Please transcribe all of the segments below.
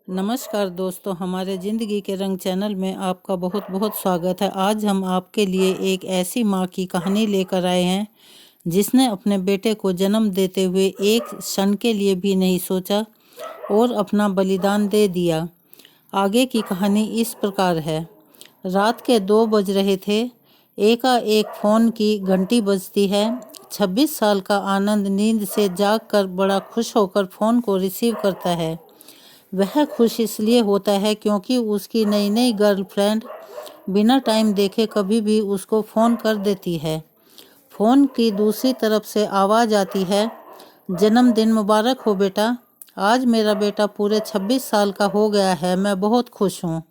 नमस्कार दोस्तों, हमारे ज़िंदगी के रंग चैनल में आपका बहुत बहुत स्वागत है। आज हम आपके लिए एक ऐसी माँ की कहानी लेकर आए हैं जिसने अपने बेटे को जन्म देते हुए एक क्षण के लिए भी नहीं सोचा और अपना बलिदान दे दिया। आगे की कहानी इस प्रकार है। रात के 2 बज रहे थे। एकाएक फ़ोन की घंटी बजती है। 26 साल का आनंद नींद से जागकर बड़ा खुश होकर फ़ोन को रिसीव करता है। वह खुश इसलिए होता है क्योंकि उसकी नई नई गर्लफ्रेंड बिना टाइम देखे कभी भी उसको फ़ोन कर देती है। फ़ोन की दूसरी तरफ से आवाज़ आती है, जन्मदिन मुबारक हो बेटा। आज मेरा बेटा पूरे 26 साल का हो गया है। मैं बहुत खुश हूँ।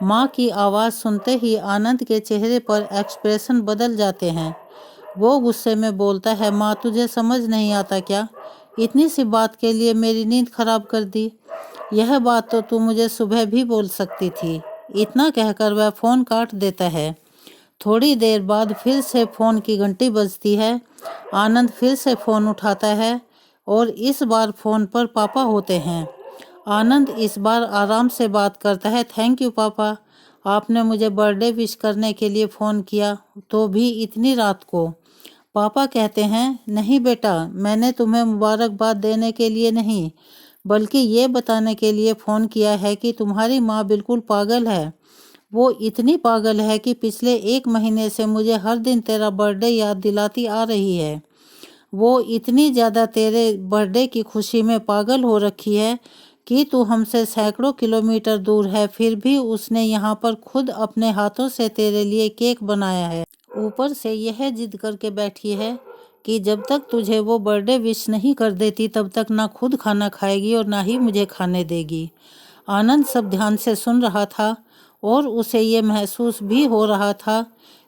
माँ की आवाज़ सुनते ही आनंद के चेहरे पर एक्सप्रेशन बदल जाते हैं। वो गुस्से में बोलता है, माँ तुझे समझ नहीं आता क्या? इतनी सी बात के लिए मेरी नींद खराब कर दी। यह बात तो तू मुझे सुबह भी बोल सकती थी। इतना कहकर वह फ़ोन काट देता है। थोड़ी देर बाद फिर से फ़ोन की घंटी बजती है। आनंद फिर से फ़ोन उठाता है और इस बार फ़ोन पर पापा होते हैं। आनंद इस बार आराम से बात करता है, थैंक यू पापा, आपने मुझे बर्थडे विश करने के लिए फ़ोन किया, तो भी इतनी रात को। पापा कहते हैं, नहीं बेटा, मैंने तुम्हें मुबारकबाद देने के लिए नहीं बल्कि ये बताने के लिए फ़ोन किया है कि तुम्हारी माँ बिल्कुल पागल है। वो इतनी पागल है कि पिछले 1 महीने से मुझे हर दिन तेरा बर्थडे याद दिलाती आ रही है। वो इतनी ज़्यादा तेरे बर्थडे की खुशी में पागल हो रखी है कि तू हमसे सैकड़ों किलोमीटर दूर है, फिर भी उसने यहाँ पर खुद अपने हाथों से तेरे लिए केक बनाया है। ऊपर से यह जिद करके बैठी है कि जब तक तुझे वो बर्थडे विश नहीं कर देती तब तक ना खुद खाना खाएगी और ना ही मुझे खाने देगी। आनंद सब ध्यान से सुन रहा था और उसे ये महसूस भी हो रहा था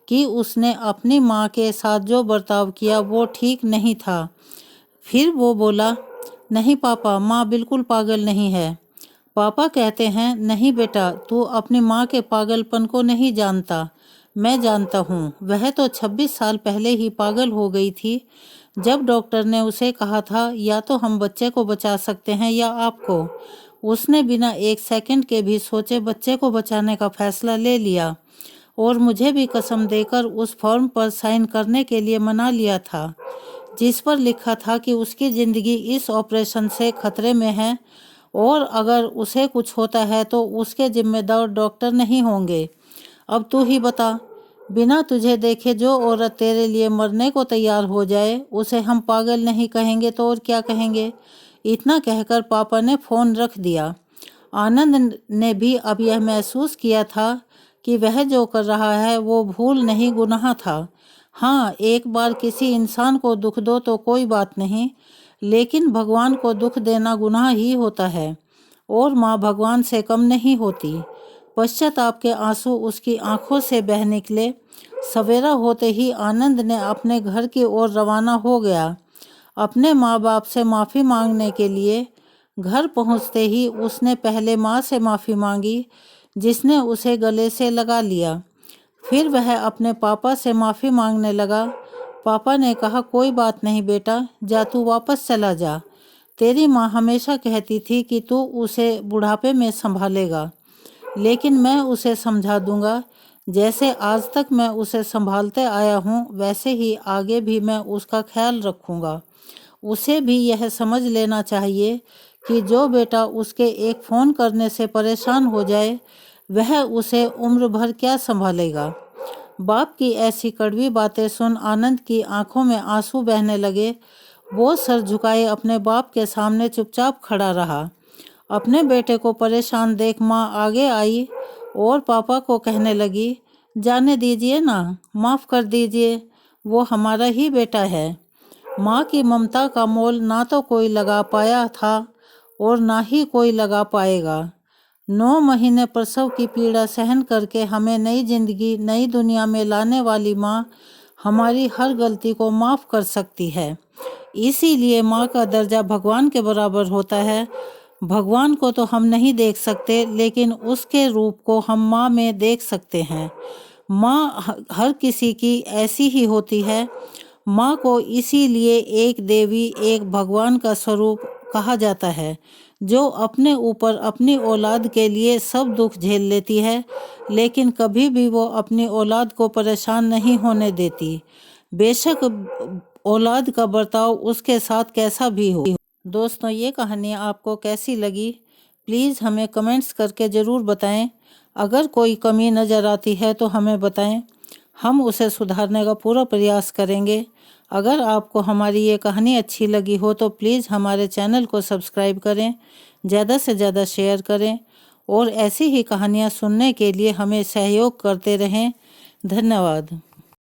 कि उसने अपनी माँ के साथ जो बर्ताव किया वो ठीक नहीं था। फिर वो बोला, नहीं पापा, माँ बिल्कुल पागल नहीं है। पापा कहते हैं, नहीं बेटा, तू अपनी माँ के पागलपन को नहीं जानता। मैं जानता हूँ। वह तो 26 साल पहले ही पागल हो गई थी जब डॉक्टर ने उसे कहा था या तो हम बच्चे को बचा सकते हैं या आपको। उसने बिना 1 सेकंड के भी सोचे बच्चे को बचाने का फैसला ले लिया और मुझे भी कसम देकर उस फॉर्म पर साइन करने के लिए मना लिया था जिस पर लिखा था कि उसकी ज़िंदगी इस ऑपरेशन से खतरे में है और अगर उसे कुछ होता है तो उसके जिम्मेदार डॉक्टर नहीं होंगे। अब तू ही बता, बिना तुझे देखे जो औरत तेरे लिए मरने को तैयार हो जाए उसे हम पागल नहीं कहेंगे तो और क्या कहेंगे? इतना कहकर पापा ने फ़ोन रख दिया। आनंद ने भी अब यह महसूस किया था कि वह जो कर रहा है वो भूल नहीं, गुनाह था। हाँ, एक बार किसी इंसान को दुख दो तो कोई बात नहीं, लेकिन भगवान को दुख देना गुनाह ही होता है और माँ भगवान से कम नहीं होती। पश्चाताप के आंसू उसकी आंखों से बह निकले। सवेरा होते ही आनंद ने अपने घर की ओर रवाना हो गया, अपने माँ बाप से माफ़ी मांगने के लिए। घर पहुँचते ही उसने पहले माँ से माफ़ी मांगी, जिसने उसे गले से लगा लिया। फिर वह अपने पापा से माफ़ी मांगने लगा। पापा ने कहा, कोई बात नहीं बेटा, जा तू वापस चला जा। तेरी माँ हमेशा कहती थी कि तू उसे बुढ़ापे में संभालेगा, लेकिन मैं उसे समझा दूंगा। जैसे आज तक मैं उसे संभालते आया हूँ वैसे ही आगे भी मैं उसका ख्याल रखूँगा। उसे भी यह समझ लेना चाहिए कि जो बेटा उसके एक फ़ोन करने से परेशान हो जाए वह उसे उम्र भर क्या संभालेगा। बाप की ऐसी कड़वी बातें सुन आनंद की आंखों में आंसू बहने लगे। वो सर झुकाए अपने बाप के सामने चुपचाप खड़ा रहा। अपने बेटे को परेशान देख माँ आगे आई और पापा को कहने लगी, जाने दीजिए ना, माफ़ कर दीजिए, वो हमारा ही बेटा है। माँ की ममता का मोल ना तो कोई लगा पाया था और ना ही कोई लगा पाएगा। 9 महीने प्रसव की पीड़ा सहन करके हमें नई जिंदगी, नई दुनिया में लाने वाली माँ हमारी हर गलती को माफ़ कर सकती है। इसीलिए माँ का दर्जा भगवान के बराबर होता है। भगवान को तो हम नहीं देख सकते, लेकिन उसके रूप को हम माँ में देख सकते हैं। माँ हर किसी की ऐसी ही होती है। माँ को इसीलिए एक देवी, एक भगवान का स्वरूप कहा जाता है। जो अपने ऊपर अपनी औलाद के लिए सब दुख झेल लेती है, लेकिन कभी भी वो अपनी औलाद को परेशान नहीं होने देती, बेशक औलाद का बर्ताव उसके साथ कैसा भी हो। दोस्तों, ये कहानी आपको कैसी लगी, प्लीज़ हमें कमेंट्स करके ज़रूर बताएं। अगर कोई कमी नज़र आती है तो हमें बताएं, हम उसे सुधारने का पूरा प्रयास करेंगे। अगर आपको हमारी ये कहानी अच्छी लगी हो तो प्लीज़ हमारे चैनल को सब्सक्राइब करें, ज़्यादा से ज़्यादा शेयर करें और ऐसी ही कहानियाँ सुनने के लिए हमें सहयोग करते रहें। धन्यवाद।